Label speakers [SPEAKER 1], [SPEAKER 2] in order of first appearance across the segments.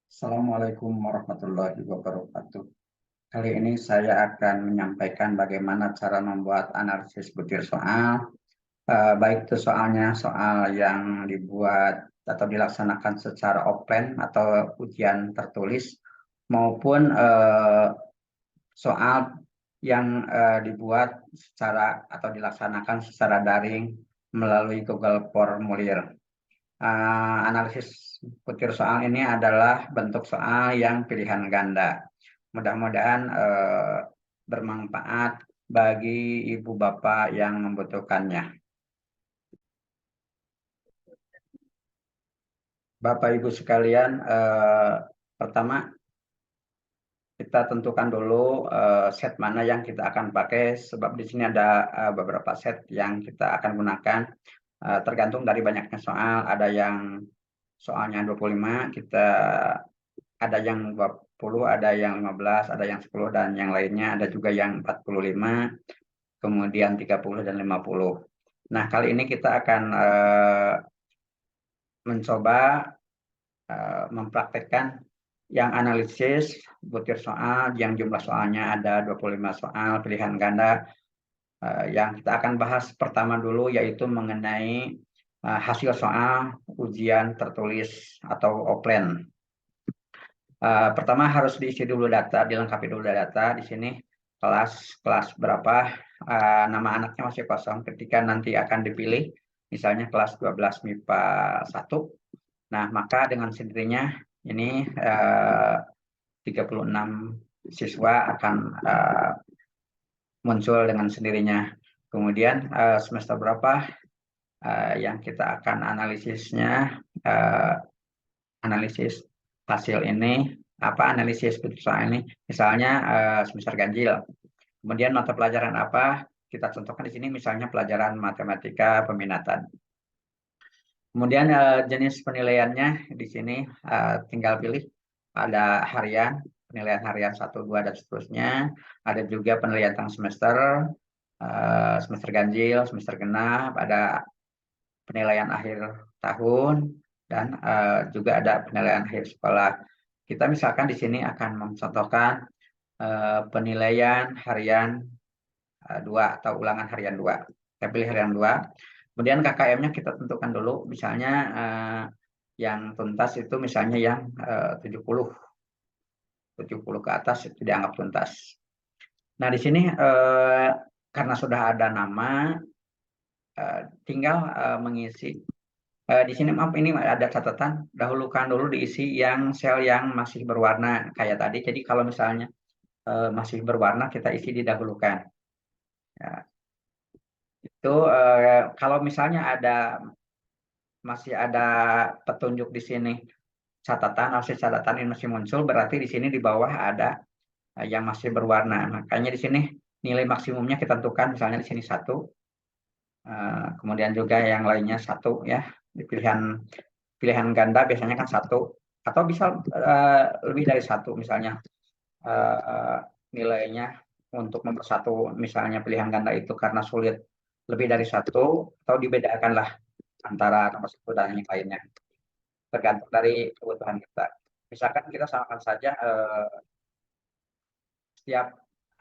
[SPEAKER 1] Assalamualaikum warahmatullahi wabarakatuh. Kali ini saya akan menyampaikan bagaimana cara membuat analisis butir soal, baik itu soalnya soal yang dibuat atau dilaksanakan secara offline atau ujian tertulis, maupun soal yang dibuat secara atau dilaksanakan secara daring melalui Google Formulir. Analisis butir soal ini adalah bentuk soal yang pilihan ganda. Mudah-mudahan bermanfaat bagi ibu bapak yang membutuhkannya. Bapak ibu sekalian, pertama kita tentukan dulu set mana yang kita akan pakai, sebab di sini ada beberapa set yang kita akan gunakan. Tergantung dari banyaknya soal, ada yang soalnya 25, kita ada yang 20, ada yang 15, ada yang 10, dan yang lainnya ada juga yang 45, kemudian 30 dan 50. Nah, kali ini kita akan mencoba mempraktekkan yang analisis butir soal yang jumlah soalnya ada 25 soal pilihan ganda. Yang kita akan bahas pertama dulu yaitu mengenai hasil soal ujian tertulis atau offline. Pertama harus diisi dulu data, dilengkapi dulu data. Di sini kelas berapa, nama anaknya masih kosong. Ketika nanti akan dipilih, misalnya kelas 12 MIPA 1, nah maka dengan sendirinya ini 36 siswa akan muncul dengan sendirinya. Kemudian semester berapa yang kita akan analisisnya, analisis hasil ini, analisis soal ini, misalnya semester ganjil. Kemudian mata pelajaran apa kita contohkan di sini, misalnya pelajaran matematika peminatan. Kemudian jenis penilaiannya di sini tinggal pilih, ada harian, penilaian harian 1, 2, dan seterusnya. Ada juga penilaian tentang semester, semester ganjil, semester genap, ada penilaian akhir tahun, dan juga ada penilaian akhir sekolah. Kita misalkan di sini akan mencontohkan penilaian harian 2 atau ulangan harian 2. Kita pilih harian 2. Kemudian KKM-nya kita tentukan dulu, misalnya yang tuntas itu misalnya yang 70 ke atas itu dianggap tuntas. Nah, di sini karena sudah ada nama, tinggal mengisi. Di sini maaf, ini ada catatan, dahulukan dulu diisi yang sel yang masih berwarna kayak tadi. Jadi kalau misalnya masih berwarna, kita isi didahulukan. Ya, itu kalau misalnya masih ada petunjuk di sini catatan, hasil catatan ini masih muncul, berarti di sini di bawah ada yang masih berwarna. Makanya di sini nilai maksimumnya kita tentukan, misalnya di sini 1, kemudian juga yang lainnya 1 ya. Di pilihan ganda biasanya kan 1, atau bisa lebih dari 1, misalnya nilainya untuk nomor 1, misalnya pilihan ganda itu karena sulit lebih dari 1, atau dibedakanlah antara nomor 1 dan yang lainnya, tergantung dari kebutuhan kita. Misalkan kita samakan saja setiap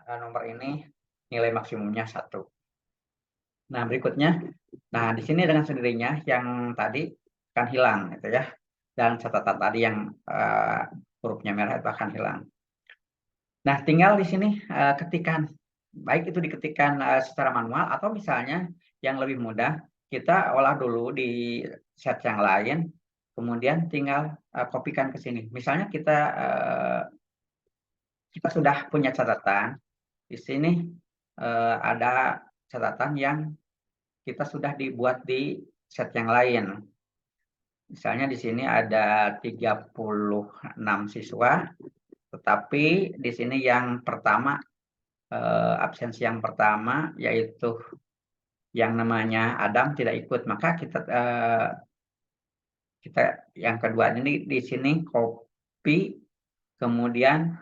[SPEAKER 1] nomor ini nilai maksimumnya 1. Nah, berikutnya, nah di sini dengan sendirinya yang tadi akan hilang gitu ya, dan catatan tadi yang hurufnya merah itu akan hilang. Nah, tinggal di sini ketikan, baik itu diketikkan secara manual atau misalnya yang lebih mudah, kita olah dulu di set yang lain, kemudian tinggal kopikan ke sini. Misalnya kita sudah punya catatan, di sini ada catatan yang kita sudah dibuat di set yang lain. Misalnya di sini ada 36 siswa, tetapi di sini yang pertama, absensi yang pertama yaitu yang namanya Adam tidak ikut, maka kita yang kedua ini di sini copy, kemudian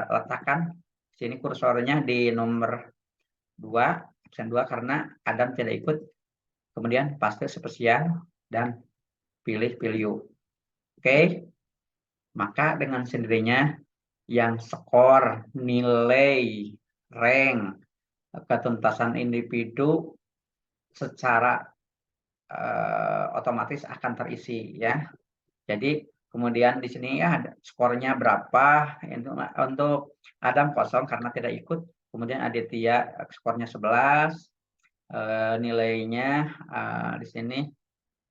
[SPEAKER 1] letakkan sini kursornya di nomor 2, absen 2 karena Adam tidak ikut, kemudian paste spesial dan pilih value. Oke, maka dengan sendirinya yang skor, nilai, rank, ketuntasan individu secara otomatis akan terisi ya. Jadi kemudian di sini ya skornya berapa untuk Adam kosong karena tidak ikut. Kemudian Aditya skornya 11, nilainya di sini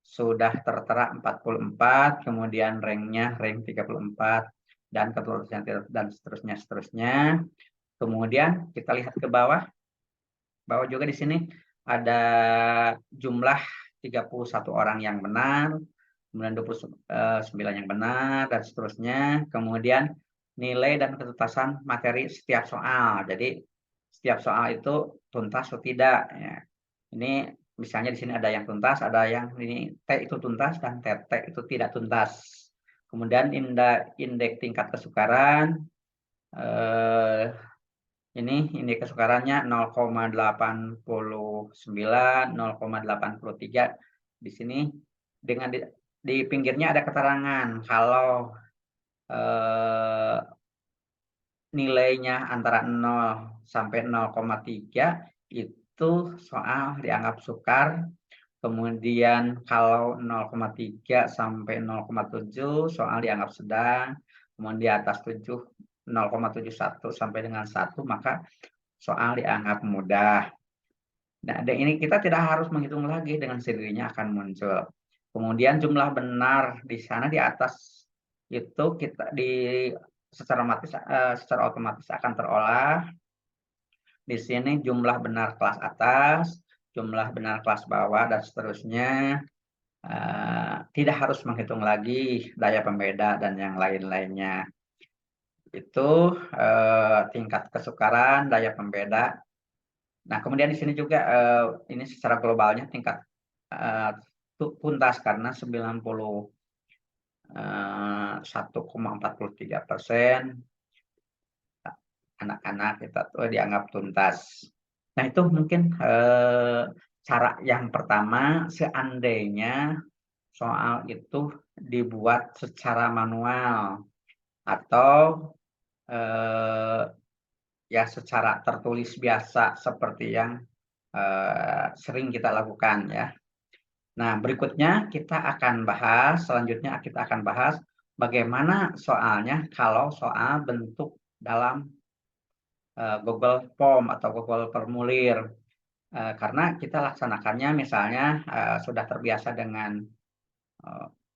[SPEAKER 1] sudah tertera 44, kemudian ranknya rank 34 dan keterusnya dan seterusnya. Kemudian kita lihat ke bawah juga di sini ada jumlah 31 orang yang benar, kemudian 29 yang benar, dan seterusnya. Kemudian nilai dan ketuntasan materi setiap soal. Jadi setiap soal itu tuntas atau tidak. Ya. Ini misalnya di sini ada yang tuntas, ada yang ini T itu tuntas dan TT itu tidak tuntas. Kemudian indeks tingkat kesukaran. Ini indeks kesukarannya 0,89, 0,83. Di sini dengan di pinggirnya ada keterangan kalau nilainya antara 0 sampai 0,3 itu soal dianggap sukar. Kemudian kalau 0,3 sampai 0,7 soal dianggap sedang. Kemudian di atas 7 0,71 sampai dengan 1 maka soal dianggap mudah. Nah, dan ini kita tidak harus menghitung lagi, dengan sendirinya akan muncul. Kemudian jumlah benar di sana di atas itu kita secara otomatis akan terolah. Di sini jumlah benar kelas atas, jumlah benar kelas bawah dan seterusnya. Tidak harus menghitung lagi daya pembeda dan yang lain-lainnya. Itu tingkat kesukaran, daya pembeda. Nah, kemudian di sini juga ini secara globalnya tingkat tuntas karena 91,43% anak-anak kita tuh dianggap tuntas. Nah, itu mungkin cara yang pertama, seandainya soal itu dibuat secara manual atau ya secara tertulis biasa seperti yang sering kita lakukan ya. Nah, berikutnya kita akan bahas, selanjutnya kita akan bahas bagaimana soalnya kalau soal bentuk dalam Google Form atau Google Formulir. Karena kita laksanakannya misalnya sudah terbiasa dengan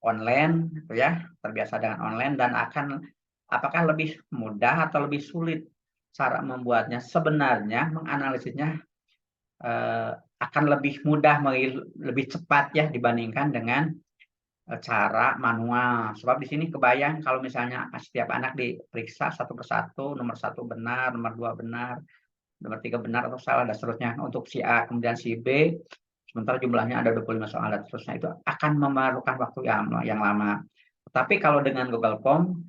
[SPEAKER 1] online, gitu ya, terbiasa dengan online dan apakah lebih mudah atau lebih sulit cara membuatnya? Sebenarnya menganalisisnya akan lebih mudah, lebih cepat ya dibandingkan dengan cara manual. Sebab di sini kebayang kalau misalnya setiap anak diperiksa satu persatu, nomor 1 benar, nomor 2 benar, nomor 3 benar atau salah, dan seterusnya untuk si A, kemudian si B, sementara jumlahnya ada 25 soal dan seterusnya, itu akan memerlukan waktu yang lama. Tapi kalau dengan Google Form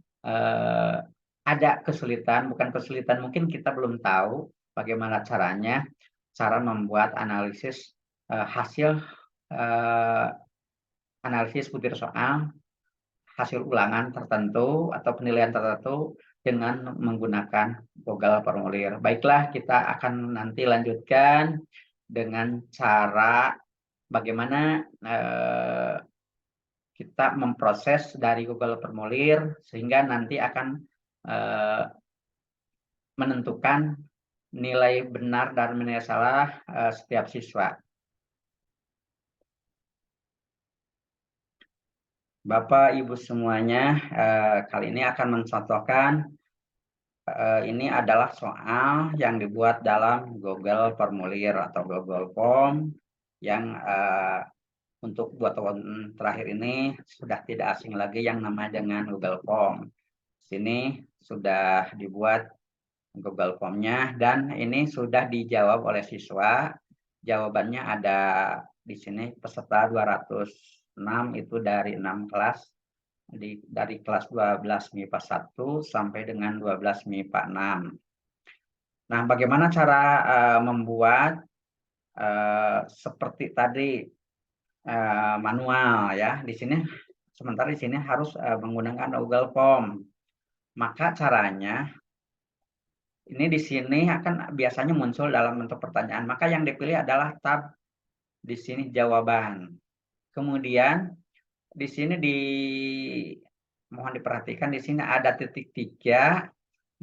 [SPEAKER 1] ada kesulitan, bukan kesulitan, mungkin kita belum tahu bagaimana cara membuat analisis hasil analisis butir soal, hasil ulangan tertentu atau penilaian tertentu dengan menggunakan Google Formulir. Baiklah, kita akan nanti lanjutkan dengan cara bagaimana kita memproses dari Google Formulir sehingga nanti akan menentukan nilai benar dan nilai salah setiap siswa. Bapak, Ibu semuanya, kali ini akan mencontohkan ini adalah soal yang dibuat dalam Google Formulir atau Google Form yang untuk 2 tahun terakhir ini sudah tidak asing lagi yang namanya dengan Google Form. Sini sudah dibuat Google Form-nya dan ini sudah dijawab oleh siswa. Jawabannya ada di sini peserta 206 itu dari 6 kelas. Dari kelas 12 MIPA 1 sampai dengan 12 MIPA 6. Nah, bagaimana cara membuat seperti tadi manual ya. Di sini Sementara di sini harus menggunakan Google Form. Maka caranya ini di sini akan biasanya muncul dalam bentuk pertanyaan. Maka yang dipilih adalah tab di sini jawaban. Kemudian di sini mohon diperhatikan di sini ada titik 3,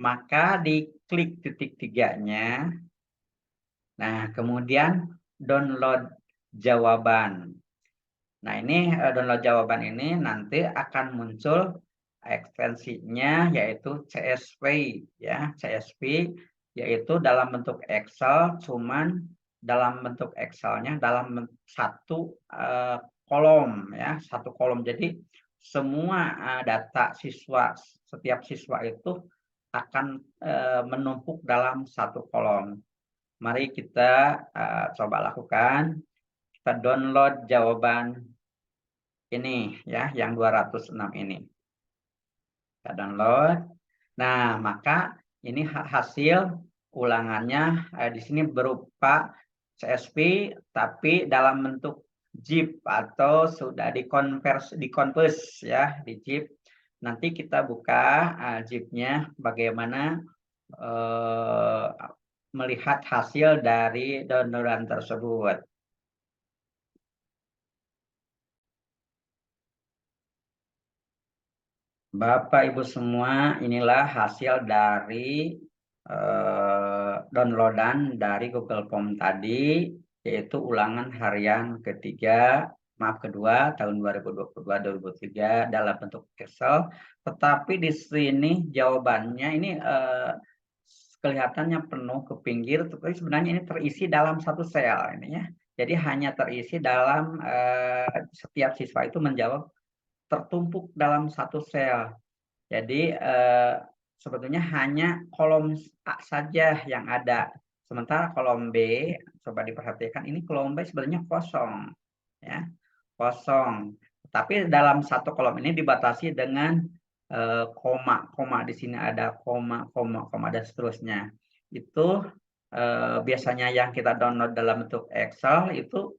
[SPEAKER 1] maka diklik titik 3-nya. Nah, kemudian download jawaban. Nah, ini download jawaban ini nanti akan muncul ekstensinya yaitu CSV ya, CSV yaitu dalam bentuk Excel, cuman dalam bentuk Excelnya dalam satu kolom ya, satu kolom. Jadi semua data setiap siswa itu akan menumpuk dalam satu kolom. Mari kita coba lakukan. Kita download jawaban ini ya, yang 206 ini. Kita download. Nah, maka ini hasil ulangannya di sini berupa CSV tapi dalam bentuk zip atau sudah dikonvers ya, di zip. Nanti kita buka zipnya bagaimana melihat hasil dari downloadan tersebut. Bapak Ibu semua, inilah hasil dari downloadan dari Google Form tadi, yaitu ulangan harian kedua tahun 2022-2023 dalam bentuk Excel. Tetapi di sini jawabannya ini kelihatannya penuh ke pinggir, tapi sebenarnya ini terisi dalam satu sel ini ya. Jadi hanya terisi dalam setiap siswa itu menjawab tertumpuk dalam satu sel. Jadi sebetulnya hanya kolom A saja yang ada. Sementara kolom B, coba diperhatikan ini kolom B sebenarnya kosong, ya, kosong. Tapi dalam satu kolom ini dibatasi dengan koma di sini ada koma dan seterusnya. Itu biasanya yang kita download dalam bentuk Excel itu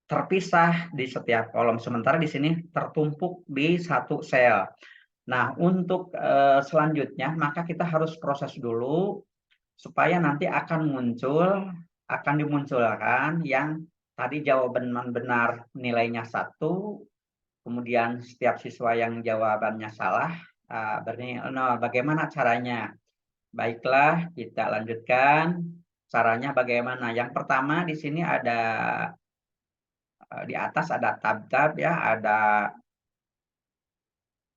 [SPEAKER 1] terpisah di setiap kolom, sementara di sini tertumpuk di satu sel. Nah, untuk selanjutnya maka kita harus proses dulu supaya nanti akan dimunculkan yang tadi jawaban benar nilainya 1, kemudian setiap siswa yang jawabannya salah bernilai 0. Bagaimana caranya? Baiklah, kita lanjutkan. Caranya bagaimana? Yang pertama di sini ada di atas ada tab-tab ya, ada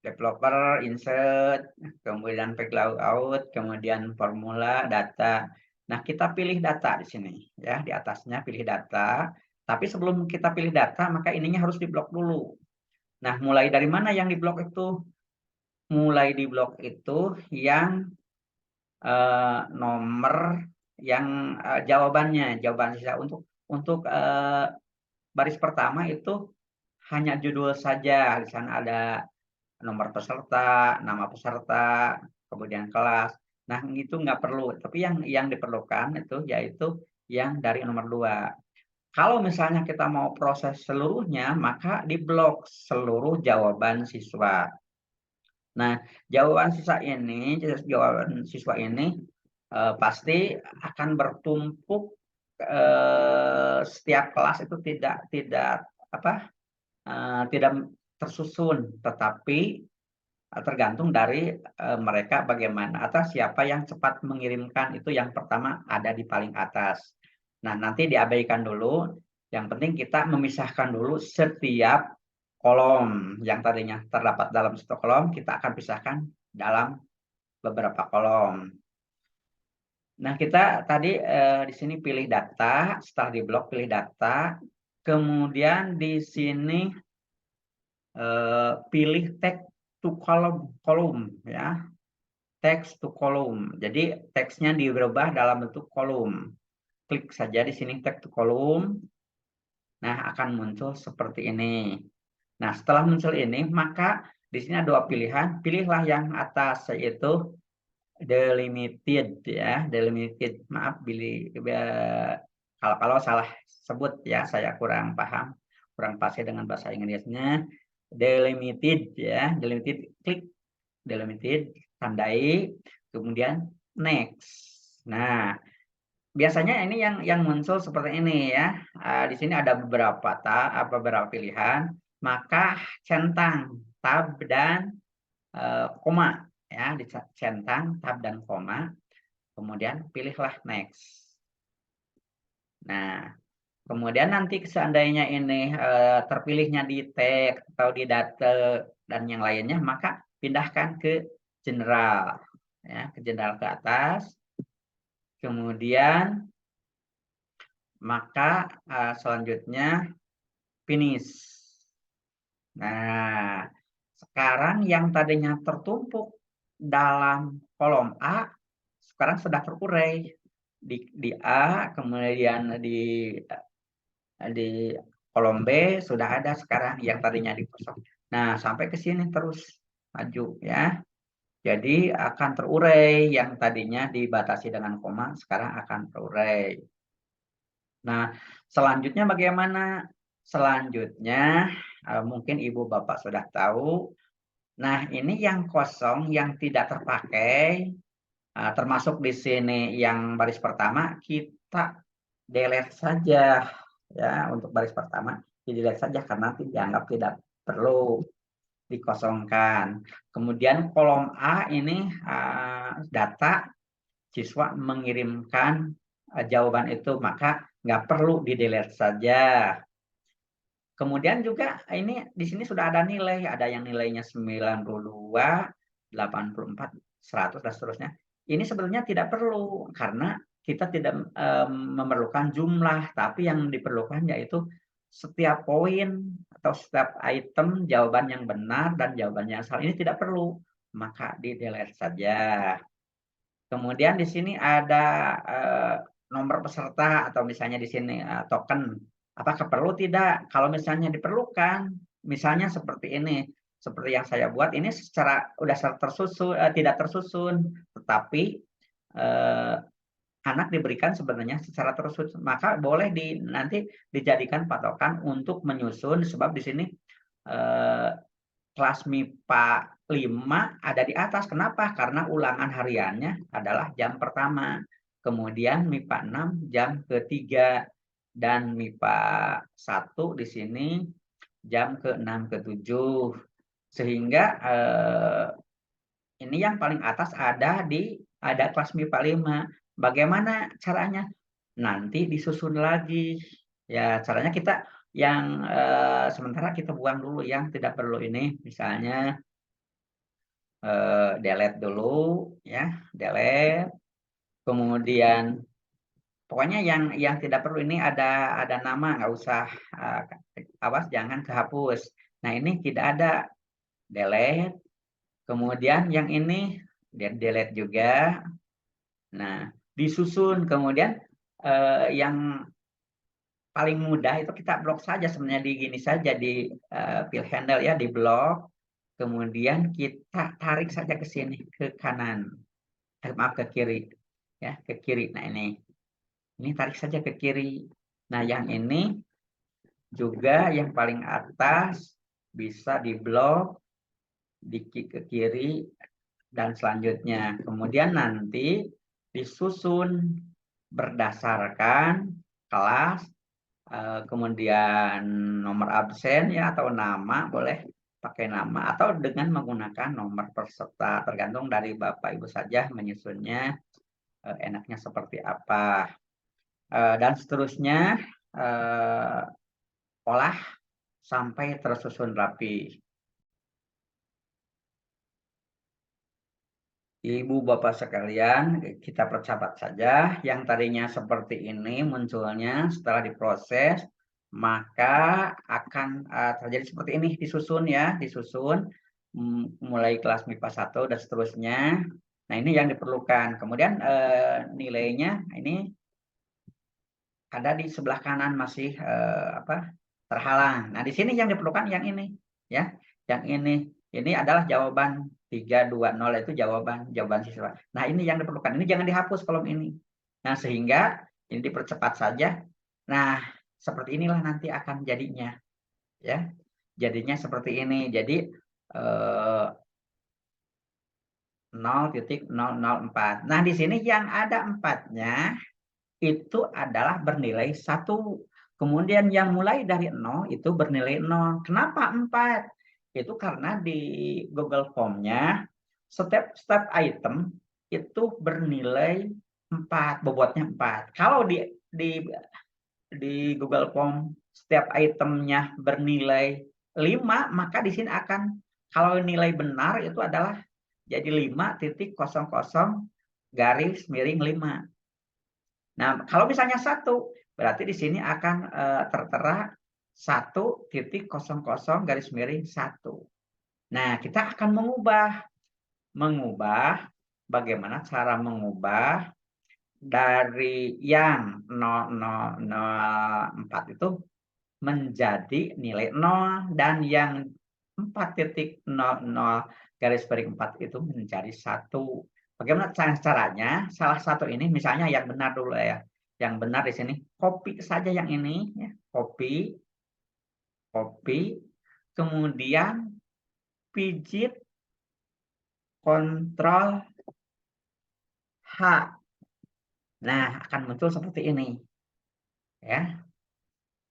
[SPEAKER 1] developer, insert, kemudian back layout, kemudian formula, data. Nah, kita pilih data di sini ya, di atasnya pilih data. Tapi sebelum kita pilih data, maka ininya harus diblok dulu. Nah, mulai dari mana yang diblok itu? Mulai diblok itu yang nomor yang jawaban sisa untuk baris pertama itu hanya judul saja. Di sana ada nomor peserta, nama peserta, kemudian kelas. Nah, itu nggak perlu. Tapi yang diperlukan itu yaitu yang dari nomor 2. Kalau misalnya kita mau proses seluruhnya, maka diblok seluruh jawaban siswa. Nah, jawaban siswa ini pasti akan bertumpuk setiap kelas itu tidak tersusun, tetapi tergantung dari mereka bagaimana atau siapa yang cepat mengirimkan itu yang pertama ada di paling atas. Nah, nanti diabaikan dulu. Yang penting kita memisahkan dulu setiap kolom yang tadinya terdapat dalam satu kolom, kita akan pisahkan dalam beberapa kolom. Nah, kita tadi di sini pilih data, setelah di blok pilih data, kemudian di sini pilih text to column ya, text to column. Jadi teksnya dirubah dalam bentuk kolom. Klik saja di sini text to column. Nah, akan muncul seperti ini. Nah, setelah muncul ini, maka di sini ada 2 pilihan. Pilihlah yang atas, yaitu delimited ya, delimited. Maaf kalau salah sebut ya, saya kurang paham. kurang pasti dengan bahasa Inggrisnya. Delimited ya, delimited, klik delimited, tandai, kemudian next. Nah, biasanya ini yang muncul seperti ini ya. Di sini ada beberapa pilihan, maka centang tab dan koma ya, dicentang tab dan koma, kemudian pilihlah next. Nah, kemudian nanti seandainya ini terpilihnya di tag atau di data dan yang lainnya, maka pindahkan ke general ya, ke general ke atas. Kemudian maka selanjutnya finish. Nah, sekarang yang tadinya tertumpuk dalam kolom A sekarang sudah terurai di A, kemudian di kolom B sudah ada sekarang yang tadinya di kosong. Nah, sampai ke sini terus maju ya. Jadi akan terurai yang tadinya dibatasi dengan koma, sekarang akan terurai. Nah, selanjutnya bagaimana? Selanjutnya mungkin Ibu Bapak sudah tahu. Nah, ini yang kosong yang tidak terpakai, termasuk di sini yang baris pertama, kita delete saja ya. Untuk baris pertama di delete saja karena dianggap tidak perlu dikosongkan. Kemudian kolom A ini data siswa mengirimkan jawaban itu, maka nggak perlu di delete saja. Kemudian juga ini di sini sudah ada nilai, ada yang nilainya 92, 84, 100 dan seterusnya. Ini sebenarnya tidak perlu karena kita tidak memerlukan jumlah, tapi yang diperlukan yaitu setiap poin atau setiap item jawaban yang benar dan jawabannya yang salah. Ini tidak perlu, maka di delete saja. Kemudian di sini ada nomor peserta atau misalnya di sini token. Apakah perlu tidak? Kalau misalnya diperlukan, misalnya seperti ini, seperti yang saya buat ini secara udah tersusun, tidak tersusun, tetapi anak diberikan sebenarnya secara tersusun, maka boleh nanti dijadikan patokan untuk menyusun, sebab di sini kelas MIPA 5 ada di atas. Kenapa? Karena ulangan hariannya adalah jam pertama. Kemudian MIPA 6 jam ketiga. Dan MIPA 1 di sini jam ke-6, ke-7. Sehingga ini yang paling atas ada kelas MIPA 5. Bagaimana caranya? Nanti disusun lagi. Ya, caranya kita yang sementara kita buang dulu yang tidak perlu ini, misalnya delete dulu ya, delete. Kemudian pokoknya yang tidak perlu ini ada nama, nggak usah, awas jangan kehapus. Nah, ini tidak ada, delete. Kemudian yang ini delete juga. Nah, disusun. Kemudian yang paling mudah itu kita blok saja sebenarnya, di gini saja, di fill handle ya, di blok. Kemudian kita tarik saja ke sini, ke kanan. Maaf, ke kiri. Ya, ke kiri. Nah, ini tarik saja ke kiri. Nah, yang ini juga yang paling atas bisa di blok, ke kiri, dan selanjutnya. Kemudian nanti disusun berdasarkan kelas, kemudian nomor absen ya, atau nama, boleh pakai nama atau dengan menggunakan nomor peserta, tergantung dari Bapak Ibu saja menyusunnya enaknya seperti apa. Dan seterusnya olah sampai tersusun rapi. Ibu Bapak sekalian, kita percepat saja. Yang tadinya seperti ini munculnya setelah diproses, maka akan terjadi seperti ini, disusun ya, disusun mulai kelas MIPA 1 dan seterusnya. Nah, ini yang diperlukan. Kemudian nilainya ini ada di sebelah kanan masih terhalang. Nah, di sini yang diperlukan yang ini ya. Yang ini adalah jawaban 320, itu jawaban siswa. Nah, ini yang diperlukan. Ini jangan dihapus kolom ini. Nah, sehingga ini dipercepat saja. Nah, seperti inilah nanti akan jadinya. ya. Jadinya seperti ini. Jadi 0,004. Nah, di sini yang ada 4-nya itu adalah bernilai 1. Kemudian yang mulai dari 0 itu bernilai 0. Kenapa 4? Itu karena di Google Form-nya setiap item itu bernilai 4, bobotnya 4. Kalau di Google Form setiap itemnya bernilai 5, maka di sini akan, kalau nilai benar itu adalah jadi 5,00 garis miring 5. Nah, kalau misalnya 1, berarti di sini akan tertera 1,00 garis miring 1. Nah, kita akan mengubah bagaimana cara mengubah dari yang 0,004 itu menjadi nilai 0 dan yang 4,00 garis miring 4 itu menjadi 1. Bagaimana caranya? Salah satu ini misalnya yang benar dulu ya. Yang benar di sini copy saja yang ini ya. Copy, kemudian pijit Ctrl H. Nah, akan muncul seperti ini. Ya,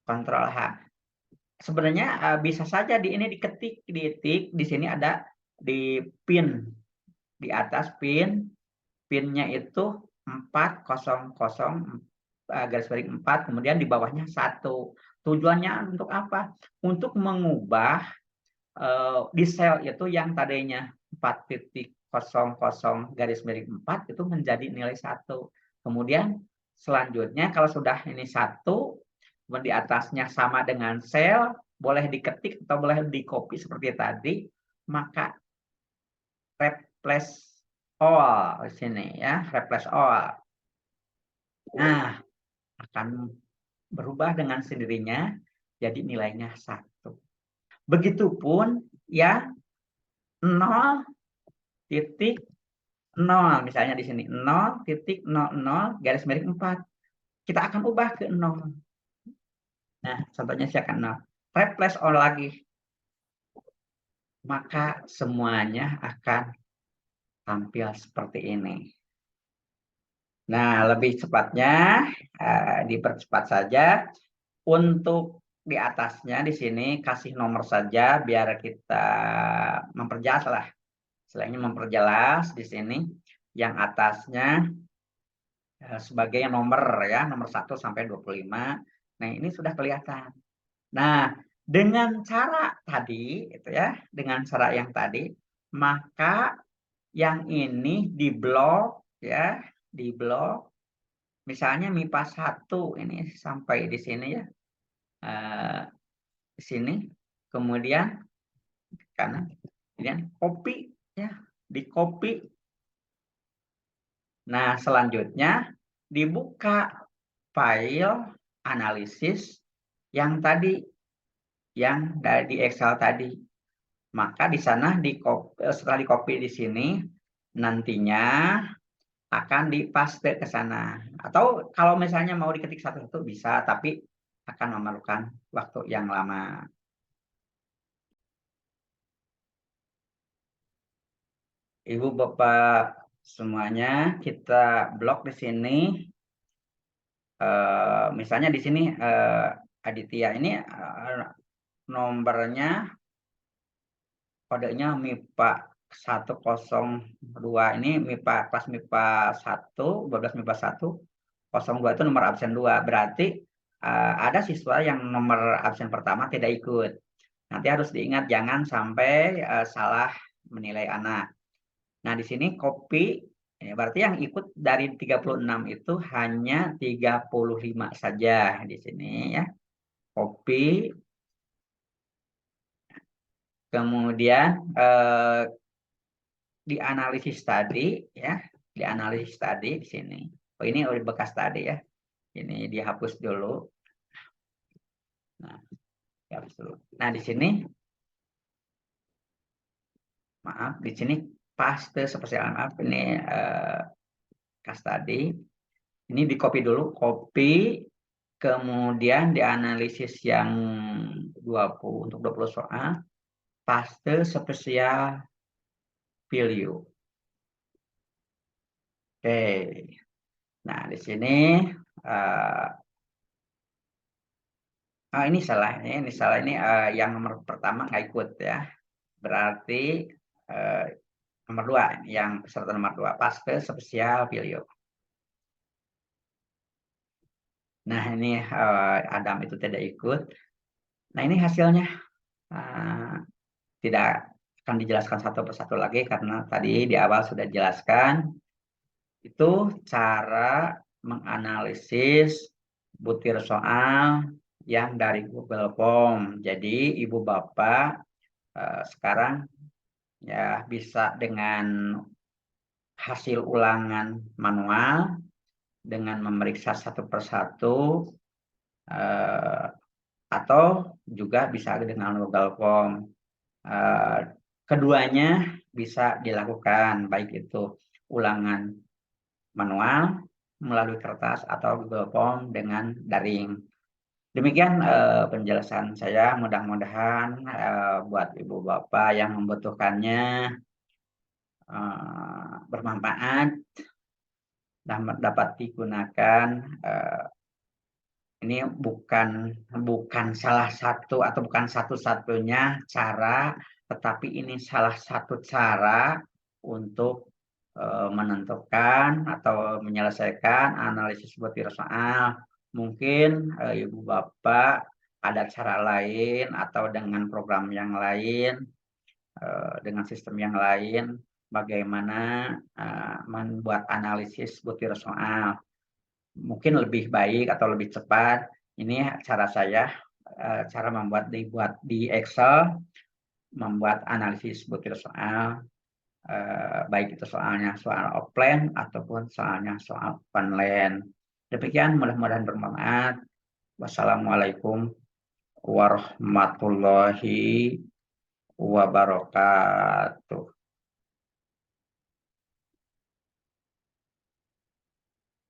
[SPEAKER 1] Ctrl H. Sebenarnya bisa saja di ini diketik, di sini ada di pin, di atas pinnya itu 400 garis miring 4, kemudian di bawahnya 1. Tujuannya untuk apa? Untuk mengubah di sel itu yang tadinya 4,00 garis miring 4 itu menjadi nilai 1. Kemudian selanjutnya kalau sudah ini 1, kemudian di atasnya sama dengan sel, boleh diketik atau boleh di copy seperti tadi, maka replace all di sini ya, replace all. Nah, akan berubah dengan sendirinya jadi nilainya 1. Begitupun ya 0,0 misalnya di sini 0,00 garis miring 4. Kita akan ubah ke 0. Nah, contohnya silakan 0. Replace all lagi. Maka semuanya akan tampil seperti ini. Nah, lebih cepatnya dipercepat saja. Untuk di atasnya di sini kasih nomor saja biar kita memperjelas lah. Selainnya memperjelas di sini yang atasnya sebagai nomor ya, nomor 1 sampai 25. Nah, ini sudah kelihatan. Nah, dengan cara tadi itu ya, dengan cara yang tadi, maka yang ini diblok ya, diblok. Misalnya MIPA 1 ini sampai di sini ya. Di sini. Kemudian kanan, kemudian copy ya, di copy. Nah, selanjutnya dibuka file analisis yang tadi, yang dari Excel tadi. Maka di sana setelah di copy di sini, nantinya akan dipaste ke sana. Atau kalau misalnya mau diketik satu-satu bisa, tapi akan memerlukan waktu yang lama. Ibu Bapak semuanya, kita blok di sini. Misalnya di sini Aditya ini nomornya, kodenya MIPA 102. Ini MIPA kelas MIPA 1, 12 MIPA 1, 02 itu nomor absen 2. Berarti ada siswa yang nomor absen pertama tidak ikut. Nanti harus diingat jangan sampai salah menilai anak. Nah, di sini copy, ya, berarti yang ikut dari 36 itu hanya 35 saja di sini ya. Copy, kemudian dianalisis tadi ya, dianalisis tadi di sini. Oh, ini udah bekas tadi ya. Ini dihapus dulu. Nah, dihapus dulu. Nah, di sini maaf, di sini paste seperti maaf ini kas tadi. Ini di copy dulu, copy, kemudian dianalisis yang untuk 20 soal, paste spesial value. Oke. Nah, di sini uh, ini salah. Ini yang nomor pertama nggak ikut ya. Berarti uh, nomor 2, yang peserta nomor 2, paste spesial value. Nah, ini Adam itu tidak ikut. Nah, ini hasilnya tidak akan dijelaskan satu persatu lagi karena tadi di awal sudah dijelaskan. Itu cara menganalisis butir soal yang dari Google Form. Jadi Ibu Bapak sekarang ya bisa dengan hasil ulangan manual, dengan memeriksa satu persatu, atau juga bisa dengan Google Form. Keduanya bisa dilakukan, baik itu ulangan manual melalui kertas atau Google Form dengan daring. Demikian penjelasan saya, mudah-mudahan buat Ibu Bapak yang membutuhkannya bermanfaat dan dapat digunakan. Ini bukan salah satu atau bukan satu-satunya cara, tetapi ini salah satu cara untuk menentukan atau menyelesaikan analisis butir soal. Mungkin Ibu Bapak ada cara lain atau dengan program yang lain, dengan sistem yang lain, bagaimana membuat analisis butir soal. Mungkin lebih baik atau lebih cepat. Ini cara saya, cara dibuat di Excel, membuat analisis butir soal, baik itu soalnya soal offline ataupun soalnya soal online. Demikian, mudah-mudahan bermanfaat. Wassalamualaikum warahmatullahi wabarakatuh.